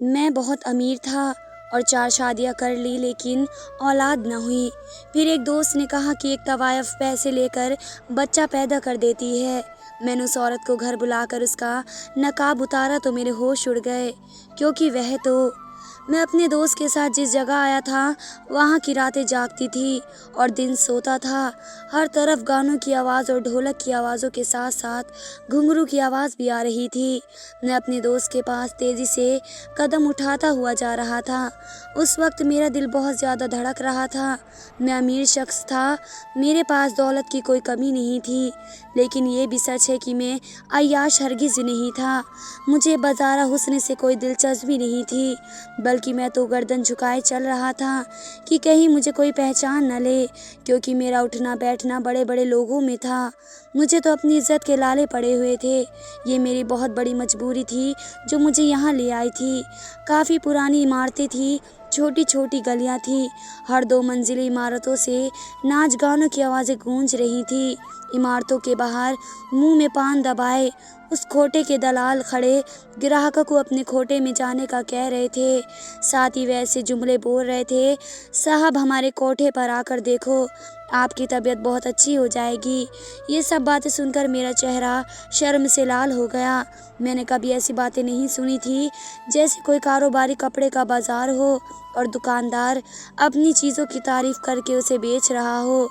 میں بہت امیر تھا اور 4 شادیاں کر لی لیکن اولاد نہ ہوئی۔ پھر ایک دوست نے کہا کہ ایک طوائف پیسے لے کر بچہ پیدا کر دیتی ہے۔ میں نے اس عورت کو گھر بلا کر اس کا نقاب اتارا تو میرے ہوش اڑ گئے، کیونکہ وہ تو میں اپنے دوست کے ساتھ جس جگہ آیا تھا وہاں کی راتیں جاگتی تھی اور دن سوتا تھا۔ ہر طرف گانوں کی آواز اور ڈھولک کی آوازوں کے ساتھ ساتھ گھنگرو کی آواز بھی آ رہی تھی۔ میں اپنے دوست کے پاس تیزی سے قدم اٹھاتا ہوا جا رہا تھا۔ اس وقت میرا دل بہت زیادہ دھڑک رہا تھا۔ میں امیر شخص تھا، میرے پاس دولت کی کوئی کمی نہیں تھی، لیکن یہ بھی سچ ہے کہ میں عیاش ہرگز نہیں تھا۔ مجھے بظاہر حسن سے کوئی دلچسپی نہیں تھی، بلکہ میں تو گردن جھکائے چل رہا تھا کہ کہیں مجھے کوئی پہچان نہ لے، کیونکہ میرا اٹھنا بیٹھنا بڑے بڑے لوگوں میں تھا۔ مجھے تو اپنی عزت کے لالے پڑے ہوئے تھے۔ یہ میری بہت بڑی مجبوری تھی جو مجھے یہاں لے آئی تھی۔ کافی پرانی عمارتیں تھیں، چھوٹی چھوٹی گلیاں تھیں، ہر 2 منزلی عمارتوں سے ناچ گانوں کی آوازیں گونج رہی تھیں۔ عمارتوں کے باہر منہ میں پان دبائے اس کھوٹے کے دلال کھڑے گراہکوں کو اپنے کھوٹے میں جانے کا کہہ رہے تھے۔ ساتھ ہی ویسے جملے بول رہے تھے: صاحب ہمارے کوٹھے پر آ کر دیکھو، آپ کی طبیعت بہت اچھی ہو جائے گی۔ یہ سب باتیں سن کر میرا چہرہ شرم سے لال ہو گیا۔ میں نے کبھی ایسی باتیں نہیں سنی تھی، جیسے کوئی کاروباری کپڑے کا بازار ہو اور دکاندار اپنی چیزوں کی تعریف کر کے اسے بیچ رہا ہو۔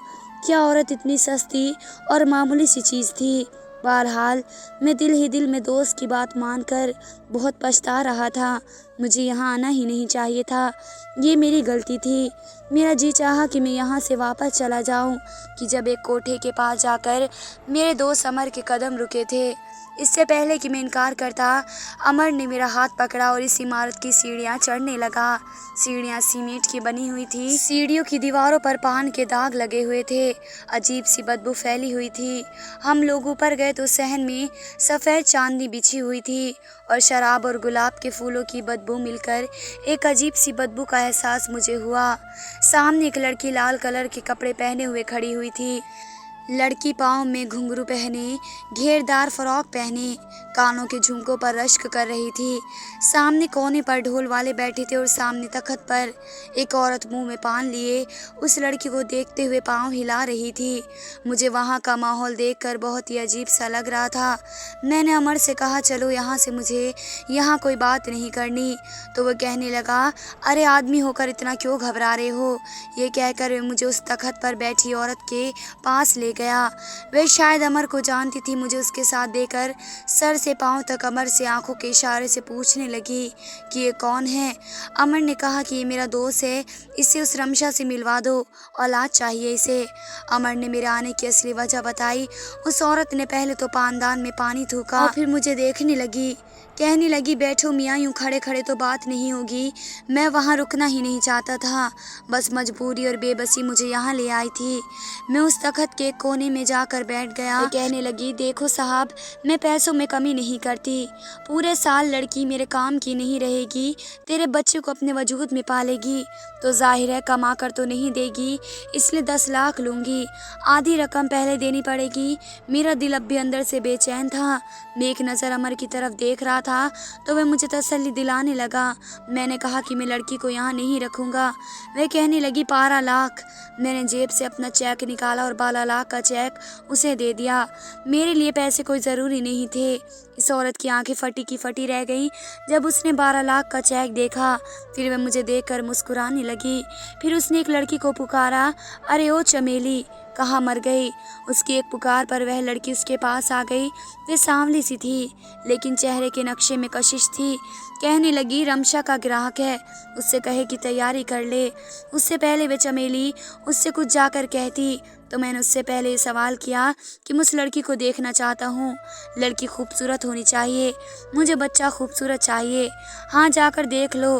کیا عورت اتنی سستی اور معمولی سی چیز تھی؟ بہرحال میں دل ہی دل میں دوست کی بات مان کر بہت پچھتا رہا تھا۔ مجھے یہاں آنا ہی نہیں چاہیے تھا، یہ میری غلطی تھی۔ میرا جی چاہا کہ میں یہاں سے واپس چلا جاؤں کہ جب ایک کوٹھے کے پاس جا کر میرے دوست عمر کے قدم رکے تھے۔ اس سے پہلے کہ میں انکار کرتا، عمر نے میرا ہاتھ پکڑا اور اس عمارت کی سیڑھیاں چڑھنے لگا۔ سیڑھیاں سیمنٹ کی بنی ہوئی تھی، سیڑھیوں کی دیواروں پر پان کے داغ لگے ہوئے تھے، عجیب سی بدبو پھیلی ہوئی تھی۔ ہم لوگ اوپر گئے تو صحن میں سفید چاندنی بچھی ہوئی تھی اور شراب اور گلاب کے پھولوں کی بدبو مل کر ایک عجیب سی بدبو کا احساس مجھے ہوا۔ سامنے ایک لڑکی لال کلر کے کپڑے پہنے ہوئے کھڑی ہوئی تھی۔ لڑکی پاؤں میں گھنگرو پہنے، گھیردار فراک پہنے، کانوں کے جھمکوں پر رشک کر رہی تھی۔ سامنے کونے پر ڈھول والے بیٹھے تھے اور سامنے تخت پر ایک عورت منہ میں پان لیے اس لڑکی کو دیکھتے ہوئے پاؤں ہلا رہی تھی۔ مجھے وہاں کا ماحول دیکھ کر بہت ہی عجیب سا لگ رہا تھا۔ میں نے عمر سے کہا: چلو یہاں سے، مجھے یہاں کوئی بات نہیں کرنی۔ تو وہ کہنے لگا: ارے آدمی ہو کر اتنا کیوں گھبرا رہے ہو؟ یہ کہہ کر وہ مجھے اس تخت پر بیٹھی عورت کے پاس لے گیا۔ وہ شاید عمر کو جانتی تھی۔ مجھے اس کے ساتھ دے کر سر سے پاؤں تک عمر سے آنکھوں کے اشارے سے پوچھنے لگی کہ یہ کون ہے؟ عمر نے کہا کہ یہ میرا دوست ہے، اسے اس رمشا سے ملوا دو، اولاد چاہیے اسے۔ عمر نے میرے آنے کی اصلی وجہ بتائی۔ اس عورت نے پہلے تو پاندان میں پانی تھوکا اور پھر مجھے دیکھنے لگی، کہنے لگی: بیٹھو میاں، یوں کھڑے کھڑے تو بات نہیں ہوگی۔ میں وہاں رکنا ہی نہیں چاہتا تھا، بس مجبوری اور بے بسی مجھے یہاں لے آئی تھی۔ میں اس تخت کے ایک کونے میں جا کر بیٹھ گیا۔ وہ کہنے لگی: دیکھو صاحب، میں پیسوں میں کمی نہیں کرتی، پورے سال لڑکی میرے کام کی نہیں رہے گی، تیرے بچے کو اپنے وجود میں پالے گی تو ظاہر ہے کما کر تو نہیں دے گی، اس لیے 10 لاکھ لوں گی، آدھی رقم پہلے دینی پڑے گی۔ میرا دل اب بھی اندر سے بے چین تھا۔ میں ایک نظر عمر کی طرف دیکھ رہا تھا تو وہ مجھے تسلی دلانے لگا۔ میں نے کہا کہ میں لڑکی کو یہاں نہیں رکھوں گا۔ وہ کہنے لگی: 12 لاکھ۔ میں نے جیب سے اپنا چیک نکالا اور 12 لاکھ کا چیک اسے دے دیا۔ میرے لیے پیسے کوئی ضروری نہیں تھے۔ اس عورت کی آنکھیں پھٹی کی پھٹی رہ گئیں جب اس نے 12 لاکھ کا چیک دیکھا۔ پھر وہ مجھے دیکھ کر مسکرانے لگی۔ پھر اس نے ایک لڑکی کو پکارا: ارے او چمیلی، کہاں مر گئی؟ اس کی ایک پکار پر وہ لڑکی اس کے پاس آ گئی۔ وہ سانولی سی تھی لیکن چہرے کے نقشے میں کشش تھی۔ کہنے لگی: رمشا کا گراہک ہے، اس سے کہے کہ تیاری کر لے۔ اس سے پہلے وہ چمیلی اس سے کچھ جا کر کہتی تو میں نے اس سے پہلے یہ سوال کیا کہ میں اس لڑکی کو دیکھنا چاہتا ہوں۔ لڑکی خوبصورت ہونی چاہیے، مجھے بچہ خوبصورت چاہیے۔ ہاں جا کر دیکھ لو،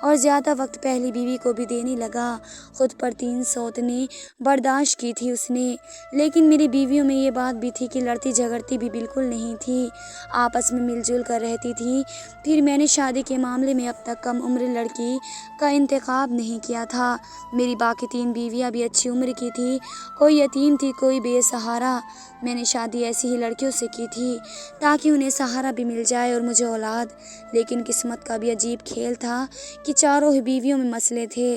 اور زیادہ وقت پہلی بیوی کو بھی دینے لگا۔ خود پر 3 سوتنیں برداشت کی تھی اس نے، لیکن میری بیویوں میں یہ بات بھی تھی کہ لڑتی جھگڑتی بھی بالکل نہیں تھی، آپس میں مل جل کر رہتی تھی۔ پھر میں نے شادی کے معاملے میں اب تک کم عمر لڑکی کا انتخاب نہیں کیا تھا۔ میری باقی 3 بیویاں بھی اچھی عمر کی تھی، کوئی یتیم تھی، کوئی بے سہارا۔ میں نے شادی ایسی ہی لڑکیوں سے کی تھی تاکہ انہیں سہارا بھی مل جائے اور مجھے اولاد۔ لیکن قسمت کا بھی عجیب کھیل تھا کہ چاروں ہی بیویوں میں مسئلے تھے،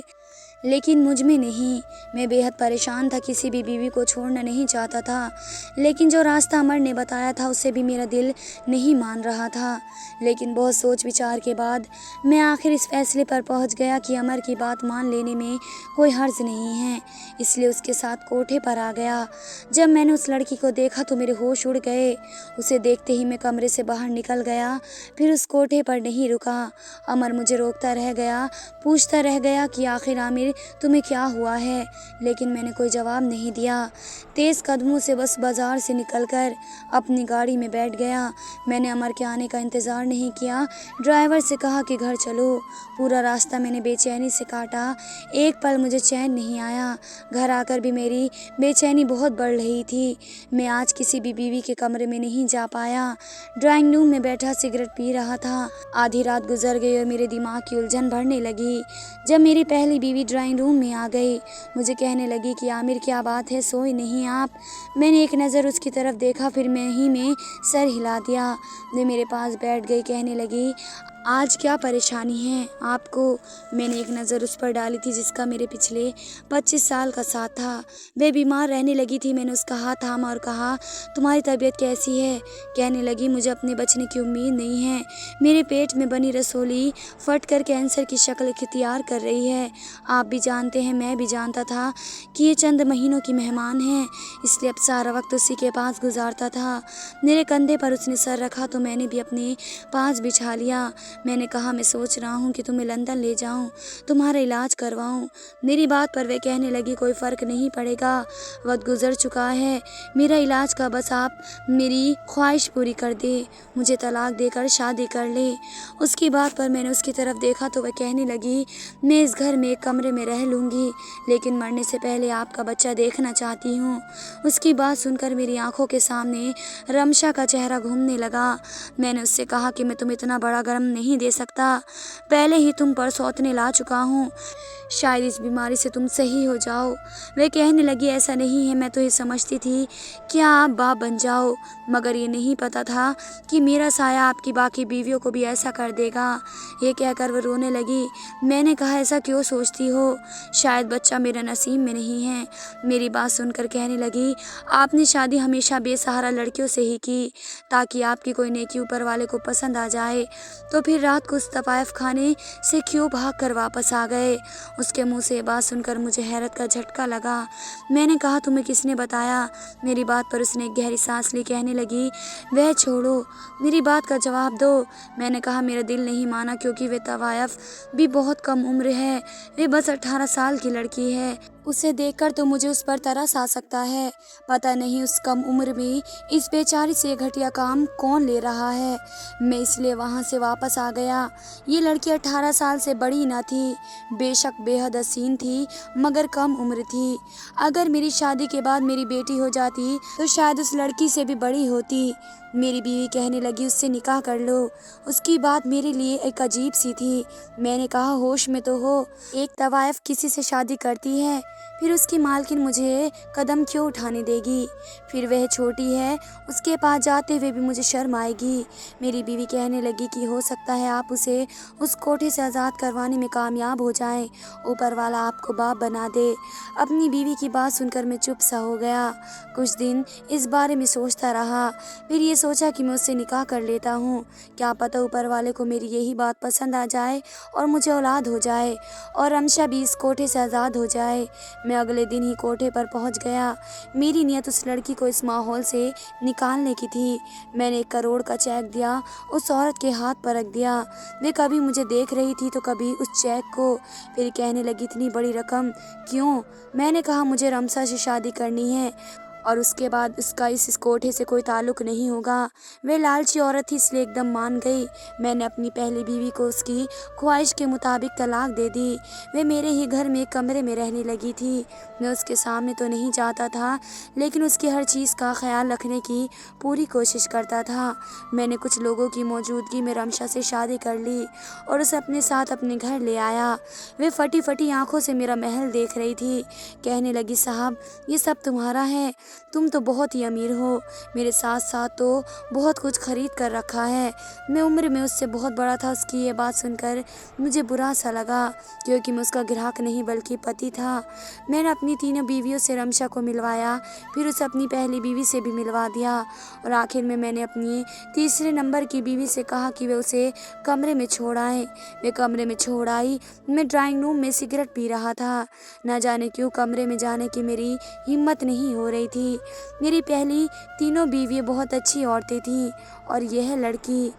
لیکن مجھ میں نہیں۔ میں بے حد پریشان تھا، کسی بھی بیوی کو چھوڑنا نہیں چاہتا تھا، لیکن جو راستہ عمر نے بتایا تھا اسے بھی میرا دل نہیں مان رہا تھا۔ لیکن بہت سوچ وچار کے بعد میں آخر اس فیصلے پر پہنچ گیا کہ عمر کی بات مان لینے میں کوئی حرج نہیں ہے، اس لیے اس کے ساتھ کوٹھے پر آ گیا۔ جب میں نے اس لڑکی کو دیکھا تو میرے ہوش اڑ گئے۔ اسے دیکھتے ہی میں کمرے سے باہر نکل گیا، پھر اس کوٹھے پر نہیں رکا۔ عمر مجھے روکتا رہ گیا، پوچھتا رہ گیا کہ آخر عامر تمہیں کیا ہوا ہے، لیکن میں نے کوئی جواب نہیں دیا۔ تیز قدموں سے بس بازار سے نکل کر اپنی گاڑی میں بیٹھ گیا۔ میں نے عمر کے آنے کا انتظار نہیں کیا، ڈرائیور سے کہا کہ گھر چلو۔ پورا راستہ میں نے بے چینی سے کاٹا، ایک پل مجھے چین نہیں آیا۔ گھر آ کر بھی میری بے چینی بہت بڑھ رہی تھی۔ میں آج کسی بھی بیوی کے کمرے میں نہیں جا پایا، ڈرائنگ روم میں بیٹھا سگریٹ پی رہا تھا۔ آدھی رات گزر گئی اور میرے دماغ کی الجھن بڑھنے لگی جب میری پہلی بیوی ڈرائنگ روم میں آ گئی۔ مجھے کہنے لگی کہ عامر کیا بات ہے، سوئے نہیں آپ؟ میں نے ایک نظر اس کی طرف دیکھا، پھر میں سر ہلا دیا۔ وہ میرے پاس بیٹھ گئی، کہنے لگی آج کیا پریشانی ہے آپ کو؟ میں نے ایک نظر اس پر ڈالی تھی جس کا میرے پچھلے 25 سال کا ساتھ تھا۔ وہ بیمار رہنے لگی تھی۔ میں نے اس کا ہاتھ تھاما اور کہا تمہاری طبیعت کیسی ہے؟ کہنے لگی مجھے اپنے بچنے کی امید نہیں ہے، میرے پیٹ میں بنی رسولی پھٹ کر کینسر کی شکل اختیار کر رہی ہے۔ آپ بھی جانتے ہیں، میں بھی جانتا تھا کہ یہ چند مہینوں کی مہمان ہے، اس لیے اب سارا وقت اسی کے پاس گزارتا تھا۔ میرے کندھے پر اس نے سر رکھا تو میں نے بھی اپنے پاس بچھا لیا۔ میں نے کہا میں سوچ رہا ہوں کہ تمہیں لندن لے جاؤں، تمہارا علاج کرواؤں۔ میری بات پر وہ کہنے لگی کوئی فرق نہیں پڑے گا، وقت گزر چکا ہے، میرا علاج کا بس آپ میری خواہش پوری کر دے، مجھے طلاق دے کر شادی کر لے۔ اس کی بات پر میں نے اس کی طرف دیکھا تو وہ کہنے لگی میں اس گھر میں ایک کمرے میں رہ لوں گی، لیکن مرنے سے پہلے آپ کا بچہ دیکھنا چاہتی ہوں۔ اس کی بات سن کر میری آنکھوں کے سامنے رمشا کا چہرہ گھومنے لگا۔ میں نے اس سے کہا کہ میں تمہیں اتنا بڑا غم نہیں دے سکتا، پہلے ہی تم پر سوتنے لا چکا ہوں، شاید اس بیماری سے تم صحیح ہو جاؤ۔ وہ کہنے لگی ایسا نہیں ہے، میں تو یہ سمجھتی تھی کہ آپ باپ بن جاؤ، مگر یہ نہیں پتا تھا کہ میرا سایہ آپ کی باقی بیویوں کو بھی ایسا کر دے گا۔ یہ کہہ کر وہ رونے لگی۔ میں نے کہا ایسا کیوں سوچتی ہو؟ شاید بچہ میرا نصیب میں نہیں ہے۔ میری بات سن کر کہنے لگی آپ نے شادی ہمیشہ بے سہارا لڑکیوں سے ہی کی تاکہ آپ کی کوئی نیکی اوپر والے کو پسند آ جائے، تو پھر رات کو اس طوائف خانے سے کیوں بھاگ کر واپس آ گئے؟ اس کے منہ سے یہ بات سن کر مجھے حیرت کا جھٹکا لگا۔ میں نے کہا تمہیں کس نے بتایا؟ میری بات پر اس نے ایک گہری سانس لی، کہنے لگی وہ چھوڑو، میری بات کا جواب دو۔ میں نے کہا میرا دل نہیں مانا کیونکہ وہ طوائف بھی بہت کم عمر ہے، وہ بس 18 سال کی لڑکی ہے، اسے دیکھ کر تو مجھے اس پر ترس آ سکتا ہے، پتہ نہیں اس کم عمر میں اس بیچاری سے یہ گھٹیا کام کون لے رہا ہے۔ میں اس لیے وہاں سے واپس آ گیا۔ یہ لڑکی 18 سال سے بڑی نہ تھی، بے شک بے حد حسین تھی، مگر کم عمر تھی۔ اگر میری شادی کے بعد میری بیٹی ہو جاتی تو شاید اس لڑکی سے بھی بڑی ہوتی۔ میری بیوی کہنے لگی اس سے نکاح کر لو۔ اس کی بات میرے لیے ایک عجیب سی تھی۔ میں نے کہا ہوش میں تو ہو، ایک طوائف کسی سے شادی کرتی ہے، پھر اس کی مالکن مجھے قدم کیوں اٹھانے دے گی؟ پھر وہ چھوٹی ہے، اس کے پاس جاتے ہوئے بھی مجھے شرم آئے گی۔ میری بیوی کہنے لگی کہ ہو سکتا ہے آپ اسے اس کوٹھے سے آزاد کروانے میں کامیاب ہو جائیں، اوپر والا آپ کو باپ بنا دے۔ اپنی بیوی کی بات سن کر میں چپ سا ہو گیا۔ کچھ دن اس بارے میں سوچتا رہا، پھر یہ سوچا کہ میں اس سے نکاح کر لیتا ہوں، کیا پتہ اوپر والے کو میری یہی بات پسند آ جائے اور مجھے اولاد ہو جائے اور رمشا بھی اس کوٹھے سے آزاد ہو جائے۔ میں اگلے دن ہی کوٹھے پر پہنچ گیا۔ میری نیت اس لڑکی کو اس ماحول سے نکالنے کی تھی۔ میں نے 1 کروڑ کا چیک دیا، اس عورت کے ہاتھ پر رکھ دیا۔ وہ کبھی مجھے دیکھ رہی تھی تو کبھی اس چیک کو، پھر کہنے لگی اتنی بڑی رقم کیوں؟ میں نے کہا مجھے رمسا سے شادی کرنی ہے اور اس کے بعد اس کا اس کوٹھے سے کوئی تعلق نہیں ہوگا۔ وہ لالچی عورت تھی اس لیے ایک دم مان گئی۔ میں نے اپنی پہلی بیوی کو اس کی خواہش کے مطابق طلاق دے دی۔ وہ میرے ہی گھر میں ایک کمرے میں رہنے لگی تھی۔ میں اس کے سامنے تو نہیں جاتا تھا لیکن اس کی ہر چیز کا خیال رکھنے کی پوری کوشش کرتا تھا۔ میں نے کچھ لوگوں کی موجودگی میں رمشا سے شادی کر لی اور اسے اپنے ساتھ اپنے گھر لے آیا۔ وہ پھٹی پھٹی آنکھوں سے میرا محل دیکھ رہی تھی۔ کہنے لگی صاحب یہ سب تمہارا ہے، تم تو بہت ہی امیر ہو، میرے ساتھ ساتھ تو بہت کچھ خرید کر رکھا ہے۔ میں عمر میں اس سے بہت بڑا تھا۔ اس کی یہ بات سن کر مجھے برا سا لگا کیونکہ میں اس کا گراہک نہیں بلکہ پتی تھا۔ میں نے اپنی تینوں بیویوں سے رمشا کو ملوایا، پھر اسے اپنی پہلی بیوی سے بھی ملوا دیا اور آخر میں نے اپنی تیسرے نمبر کی بیوی سے کہا کہ وہ اسے کمرے میں چھوڑ آئے۔ وہ کمرے میں چھوڑ آئی۔ میں ڈرائنگ روم میں سگریٹ پی رہا تھا۔ نہ جانے کیوں کمرے میں جانے کی میری ہمت نہیں ہو رہی تھی۔ میری پہلی تینوں بیوی بہت اچھی عورتیں تھیں اور یہ ہے لڑکی،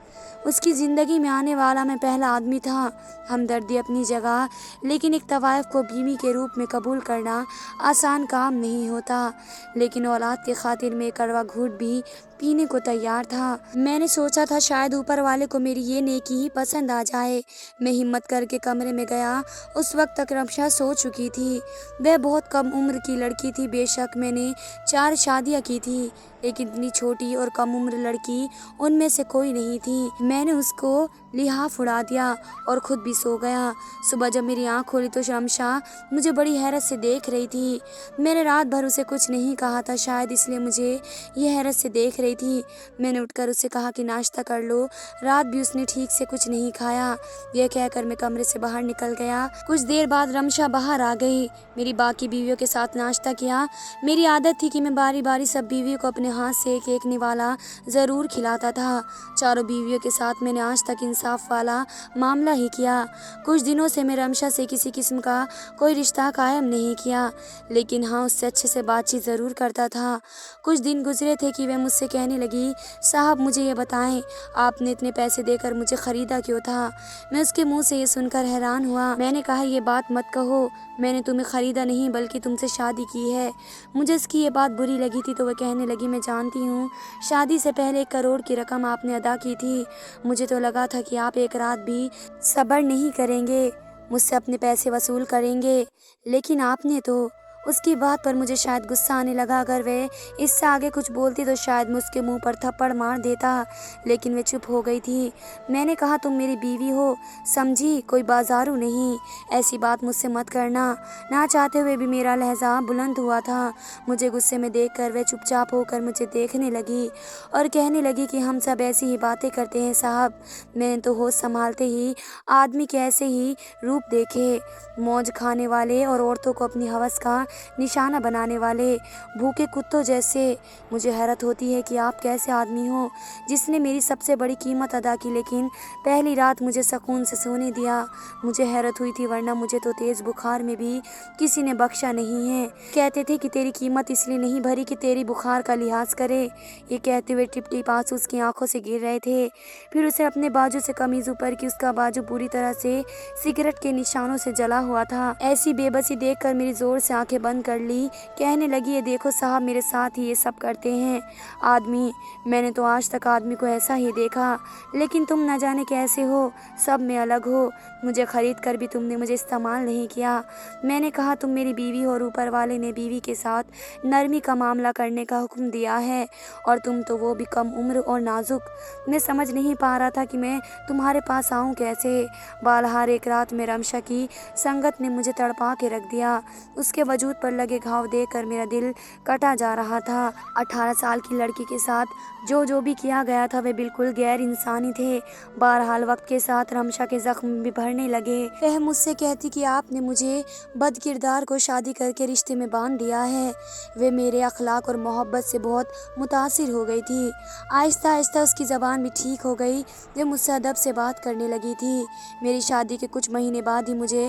اس کی زندگی میں آنے والا میں پہلا آدمی تھا۔ ہمدردی اپنی جگہ، لیکن ایک طوائف کو بیوی کے روپ میں قبول کرنا آسان کام نہیں ہوتا۔ لیکن اولاد کی خاطر میں کڑوا گھونٹ بھی پینے کو تیار تھا۔ میں نے سوچا تھا شاید اوپر والے کو میری یہ نیکی ہی پسند آ جائے۔ میں ہمت کر کے کمرے میں گیا۔ اس وقت تک رمشا سو چکی تھی۔ وہ بہت کم عمر کی لڑکی تھی۔ بے شک میں نے 4 شادیاں کی تھی لیکن اتنی چھوٹی اور کم عمر لڑکی ان میں سے کوئی نہیں تھی۔ میں نے اس کو لحاف اڑا دیا اور خود بھی سو گیا۔ صبح جب میری آنکھ کھولی تو رمشا مجھے بڑی حیرت سے دیکھ رہی تھی۔ میں نے رات بھر اسے کچھ نہیں کہا تھا، شاید اس لیے مجھے یہ حیرت سے دیکھ رہی تھی۔ میں نے اٹھ کر اسے کہا کہ ناشتہ کر لو۔ رات بھی اس نے ٹھیک سے کچھ نہیں کھایا۔ یہ کہہ کر میں کمرے سے باہر نکل گیا۔ کچھ دیر بعد رمشا باہر آ گئی۔ میری باقی بیویوں کے ساتھ ناشتہ کیا۔ میری عادت تھی کہ میں باری باری سب بیویوں کو اپنے ہاتھ سے ایک ایک نوالا ضرور کھلاتا تھا۔ چاروں بیویوں کے ساتھ میں نے آج تک انصاف والا معاملہ ہی کیا۔ کچھ دنوں سے میں رمشا سے کسی قسم کا کوئی رشتہ قائم نہیں کیا لیکن ہاں اس سے اچھے سے بات چیت ضرور کرتا تھا۔ کچھ دن گزرے تھے کہ وہ مجھ سے کہنے لگی صاحب مجھے یہ بتائیں آپ نے اتنے پیسے دے کر مجھے خریدا کیوں تھا؟ میں اس کے منہ سے یہ سن کر حیران ہوا۔ میں نے کہا یہ بات مت کہو، میں نے تمہیں خریدا نہیں بلکہ تم سے شادی کی ہے۔ مجھے اس کی یہ بات بری لگی تھی تو وہ کہنے لگی میں جانتی ہوں، شادی سے پہلے 1 کروڑ کی رقم آپ نے ادا کی تھی۔ مجھے تو لگا تھا کہ آپ ایک رات بھی صبر نہیں کریں گے، مجھ سے اپنے پیسے وصول کریں گے، لیکن آپ نے تو۔ اس کی بات پر مجھے شاید غصہ آنے لگا۔ اگر وہ اس سے آگے کچھ بولتی تو شاید میں اس کے منہ پر تھپڑ مار دیتا، لیکن وہ چپ ہو گئی تھی۔ میں نے کہا تم میری بیوی ہو، سمجھی، کوئی بازارو نہیں، ایسی بات مجھ سے مت کرنا۔ نہ چاہتے ہوئے بھی میرا لہجہ بلند ہوا تھا۔ مجھے غصے میں دیکھ کر وہ چپ چاپ ہو کر مجھے دیکھنے لگی اور کہنے لگی کہ ہم سب ایسی ہی باتیں کرتے ہیں صاحب۔ میں نے تو ہوش سنبھالتے ہی آدمی کے ایسے ہی روپ دیکھے، موج کھانے والے اور عورتوں کو اپنی ہوس کا نشانہ بنانے والے بھوکے کتوں جیسے۔ مجھے حیرت ہوتی ہے کہ آپ کیسے آدمی ہو جس نے میری سب سے بڑی قیمت ادا کی لیکن پہلی رات مجھے سکون سے سونے دیا۔ مجھے حیرت ہوئی تھی ورنہ مجھے تو تیز بخار میں بھی کسی نے بخشا نہیں ہے۔ کہتے تھے کہ تیری قیمت اس لیے نہیں بھری کہ تیری بخار کا لحاظ کرے۔ یہ کہتے ہوئے ٹپ ٹپ آنسو اس کی آنکھوں سے گر رہے تھے۔ پھر اسے اپنے بازو سے قمیض اوپر کی، اس کا بازو پوری طرح سے سگریٹ کے نشانوں سے جلا ہوا تھا۔ ایسی بے بسی دیکھ کر میری زور سے آنکھیں بند کر لی۔ کہنے لگی یہ دیکھو صاحب میرے ساتھ ہی یہ سب کرتے ہیں آدمی، میں نے تو آج تک آدمی کو ایسا ہی دیکھا، لیکن تم نہ جانے کیسے ہو، سب میں الگ ہو۔ مجھے خرید کر بھی تم نے مجھے استعمال نہیں کیا۔ میں نے کہا تم میری بیوی ہو اور اوپر والے نے بیوی کے ساتھ نرمی کا معاملہ کرنے کا حکم دیا ہے اور تم تو وہ بھی کم عمر اور نازک۔ میں سمجھ نہیں پا رہا تھا کہ میں تمہارے پاس آؤں کیسے۔ بہرحال ایک رات میں رمشا کی سنگت نے مجھے تڑپا کے رکھ دیا۔ اس کے وجود پر لگے گھاؤ دیکھ کر میرا دل کٹا جا رہا تھا۔ 18 سال کی لڑکی کے ساتھ جو بھی کیا گیا تھا وہ بالکل غیر انسانی تھے۔ بہرحال وقت کے ساتھ رمشا کے زخم بھی بھرنے لگے۔ وہ مجھ سے کہتی کہ آپ نے مجھے بد کردار کو شادی کر کے رشتے میں باندھ دیا ہے۔ وہ میرے اخلاق اور محبت سے بہت متاثر ہو گئی تھی۔ آہستہ آہستہ اس کی زبان بھی ٹھیک ہو گئی۔ وہ مجھ سے ادب سے بات کرنے لگی تھی۔ میری شادی کے کچھ مہینے بعد ہی مجھے